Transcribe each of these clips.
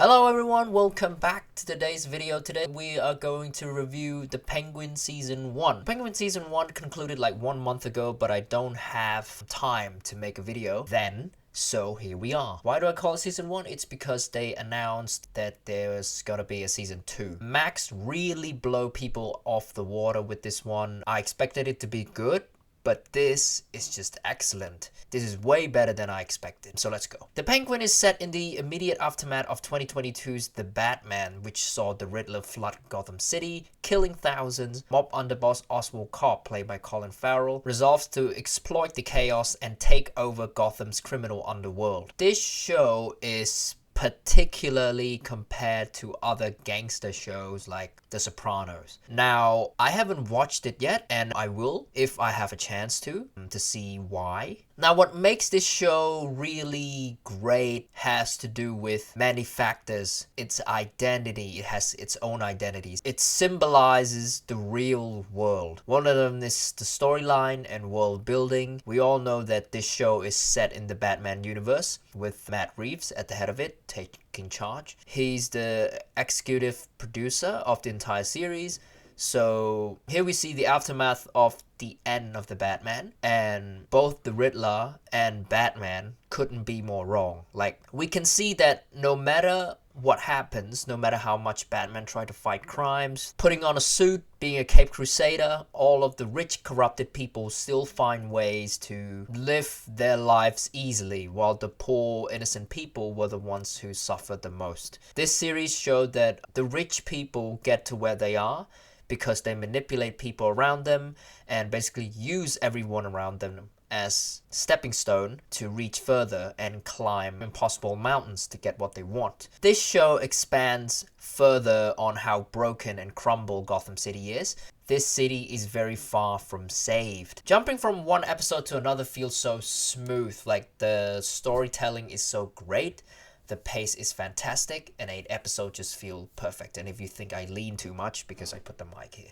Hello everyone, welcome back to today's video. Today we are going to review The Penguin Season 1. Penguin Season 1 concluded like 1 month ago, but I don't have time to make a video then. So here we are. Why do I call it Season 1? It's because they announced that there's gonna be a Season 2. Max really blow people off the water with this one. I expected it to be good, but this is just excellent. This is way better than I expected. So let's go. The Penguin is set in the immediate aftermath of 2022's The Batman, which saw the Riddler flood Gotham City, killing thousands. Mob underboss Oswald Cobb, played by Colin Farrell, resolves to exploit the chaos and take over Gotham's criminal underworld. This show is particularly compared to other gangster shows like The Sopranos. Now, I haven't watched it yet, and I will if I have a chance to see why. Now, what makes this show really great has to do with many factors. Its identity, it has its own identities. It symbolizes the real world. One of them is the storyline and world building. We all know that this show is set in the Batman universe with Matt Reeves at the head of it, taking charge. He's the executive producer of the entire series. So here we see the aftermath of the end of the Batman, and both the Riddler and Batman couldn't be more wrong. Like, we can see that no matter what happens, no matter how much Batman tried to fight crimes, putting on a suit, being a Cape Crusader, all of the rich corrupted people still find ways to live their lives easily, while the poor innocent people were the ones who suffered the most. This series showed that the rich people get to where they are because they manipulate people around them and basically use everyone around them as stepping stone to reach further and climb impossible mountains to get what they want. This show expands further on how broken and crumbled Gotham City is. This city is very far from saved. Jumping from one episode to another feels so smooth, like the storytelling is so great. The pace is fantastic, and 8 episodes just feel perfect. And if you think I lean too much because I put the mic here,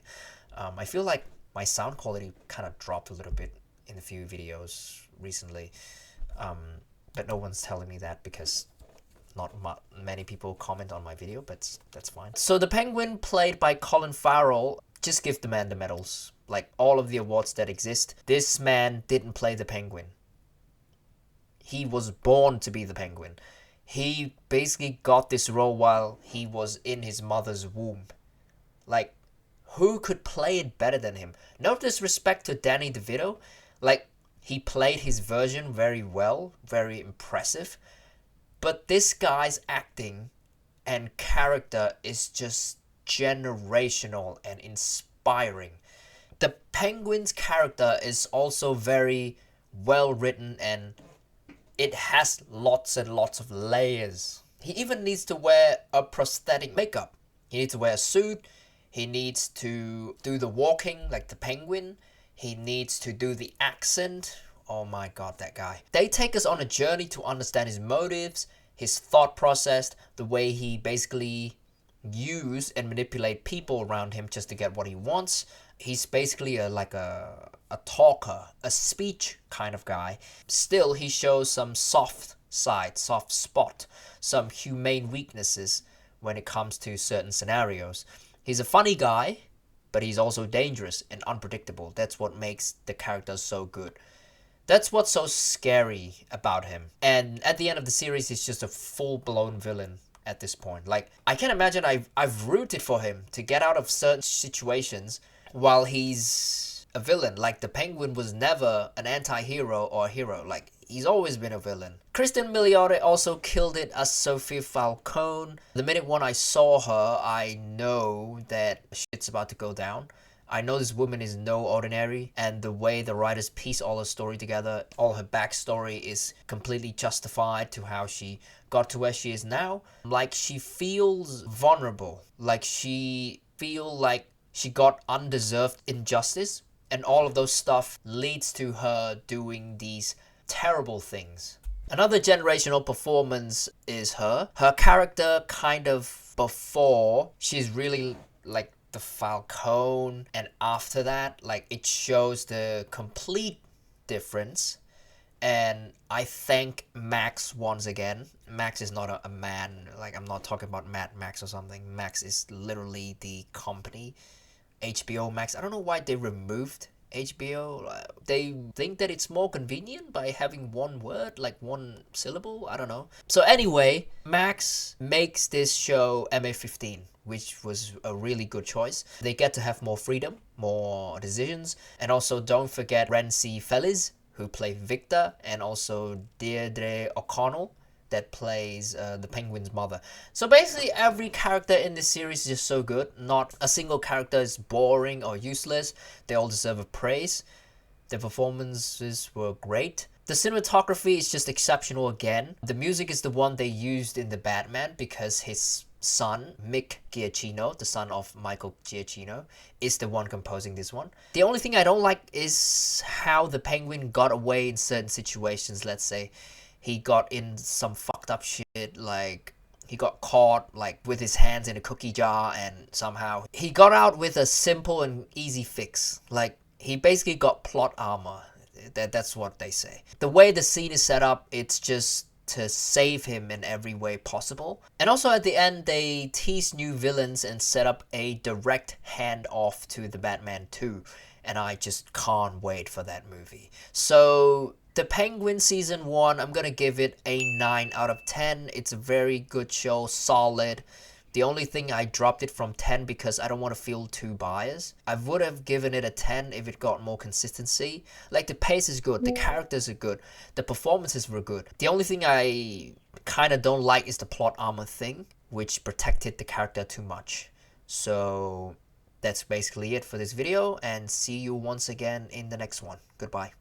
I feel like my sound quality kind of dropped a little bit in a few videos recently. But no one's telling me that because not many people comment on my video, but that's fine. So the Penguin, played by Colin Farrell, just give the man the medals. Like all of the awards that exist. This man didn't play the Penguin. He was born to be the Penguin. He basically got this role while he was in his mother's womb. Like, who could play it better than him? No disrespect to Danny DeVito. Like, he played his version very well, very impressive. But this guy's acting and character is just generational and inspiring. The Penguin's character is also very well written, and it has lots and lots of layers. He even needs to wear a prosthetic makeup. He needs to wear a suit. He needs to do the walking like the Penguin. He needs to do the accent. Oh my god, that guy. They take us on a journey to understand his motives, his thought process, the way he basically use and manipulate people around him just to get what he wants. He's basically like a talker, a speech kind of guy. Still, he shows some soft side, soft spot, some humane weaknesses when it comes to certain scenarios. He's a funny guy, but he's also dangerous and unpredictable. That's what makes the character so good. That's what's so scary about him. And at the end of the series, he's just a full-blown villain at this point. Like, I can imagine I've rooted for him to get out of certain situations while he's a villain. Like, the Penguin was never an anti-hero or a hero. Like, he's always been a villain. Kristen Milioti also killed it as Sophie Falcone. The minute when I saw her, I know that shit's about to go down. I know this woman is no ordinary, and the way the writers piece all her story together, all her backstory is completely justified to how she got to where she is now. Like, she feels vulnerable. Like, she feel like she got undeserved injustice, and all of those stuff leads to her doing these terrible things. Another generational performance is her. Her character kind of before, she's really like the Falcone, and after that, like, it shows the complete difference. And I thank Max once again. Max is not a man, like I'm not talking about Mad Max or something. Max is literally the company, HBO Max. I don't know why they removed HBO. They think that it's more convenient by having one word, like one syllable. I don't know. So anyway, Max makes this show MA15, which was a really good choice. They get to have more freedom, more decisions, and also don't forget Rency Fellis, who played Victor, and also Deirdre O'Connell, that plays the Penguin's mother. So basically every character in this series is just so good. Not a single character is boring or useless. They all deserve a praise. The performances were great. The cinematography is just exceptional again. The music is the one they used in The Batman because his son, Mick Giacchino, the son of Michael Giacchino, is the one composing this one. The only thing I don't like is how the Penguin got away in certain situations. Let's say he got in some fucked up shit, like he got caught like with his hands in a cookie jar, and somehow he got out with a simple and easy fix. Like he basically got plot armor. That's what they say. The way the scene is set up, it's just to save him in every way possible. And also at the end, they tease new villains and set up a direct handoff to the Batman 2. And I just can't wait for that movie. So The Penguin Season 1, I'm gonna give it a 9 out of 10. It's a very good show, solid. The only thing I dropped it from 10 because I don't want to feel too biased. I would have given it a 10 if it got more consistency. Like the pace is good, the characters are good, the performances were good. The only thing I kind of don't like is the plot armor thing, which protected the character too much. So that's basically it for this video, and see you once again in the next one. Goodbye.